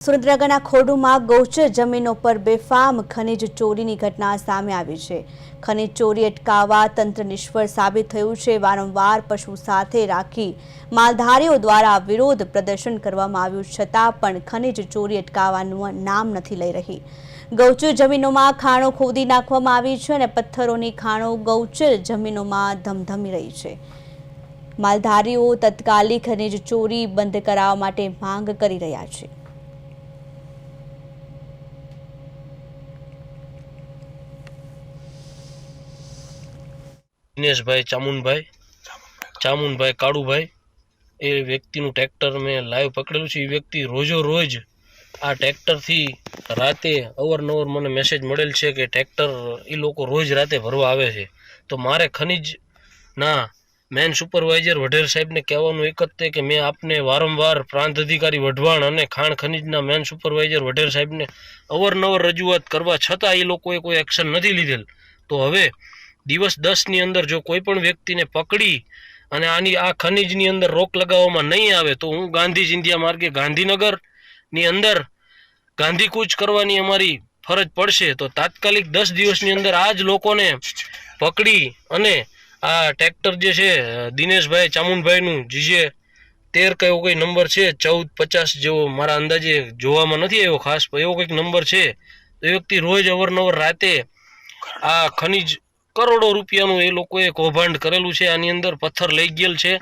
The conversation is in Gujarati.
સુરેન્દ્રનગરના ખોડુમાં ગૌચર જમીનો પર બેફામ ખનીજ ચોરીની ઘટના સામે આવી છે। ખનીજ ચોરી અટકાવવા તંત્ર નિષ્ફળ સાબિત થયું છે। વારંવાર પશુ સાથે રાખી માલધારીઓ દ્વારા વિરોધ પ્રદર્શન કરવામાં આવ્યું છતાં પણ ખનીજ ચોરી અટકાવવાનું નામ નથી લઈ રહી। ગૌચર જમીનોમાં ખાણો ખોદી નાખવામાં આવી છે અને પથ્થરોની ખાણો ગૌચર જમીનોમાં ધમધમી રહી છે। માલધારીઓ તત્કાલિક ખનીજ ચોરી બંધ કરાવવા માટે માંગ કરી રહ્યા છે। દિનેશભાઈ ચામુંડભાઈ કાળુભાઈ એ વ્યક્તિનું ટ્રેક્ટર મેં લાઈવ પકડેલું છે। એ વ્યક્તિ રોજો રોજ આ ટ્રેક્ટરથી રાતે અવારનવાર મને મેસેજ મળેલ છે કે ટ્રેક્ટર એ લોકો રોજ રાતે ભરવા આવે છે। તો મારે ખનીજના મેન સુપરવાઇઝર વઢેર સાહેબને કહેવાનું એક જ છે કે મેં આપને વારંવાર પ્રાંત અધિકારી વઢવાણ અને ખાણ ખનીજના મેન સુપરવાઇઝર વઢેર સાહેબને અવારનવાર રજૂઆત કરવા છતાં એ લોકોએ કોઈ એક્શન નથી લીધેલ। તો હવે દિવસ 10ની અંદર જો કોઈ પણ વ્યક્તિને પકડી અને આની આ ખનીજની અંદર રોક લગાવવામાં નહીં આવે તો હું ગાંધી ચિંધ્યા માર્ગે ગાંધીનગરની અંદર ગાંધીકૂચ કરવાની અમારી ફરજ પડશે। તો તાત્કાલિક 10 દિવસની અંદર આ જ લોકોને પકડી અને આ ટ્રેક્ટર જે છે દિનેશભાઈ ચામુંડભાઈનું જે 13 કયો કોઈ નંબર છે 1450 જેવો મારા અંદાજે જોવામાં નથી આવ્યો ખાસ એવો કંઈક નંબર છે। તો એ વ્યક્તિ રોજ અવારનવાર રાતે આ ખનીજ કરોડો રૂપિયાનું એ લોકોએ કૌભાંડ કરેલું છે। આની અંદર પથ્થર લઈ ગયેલ છે।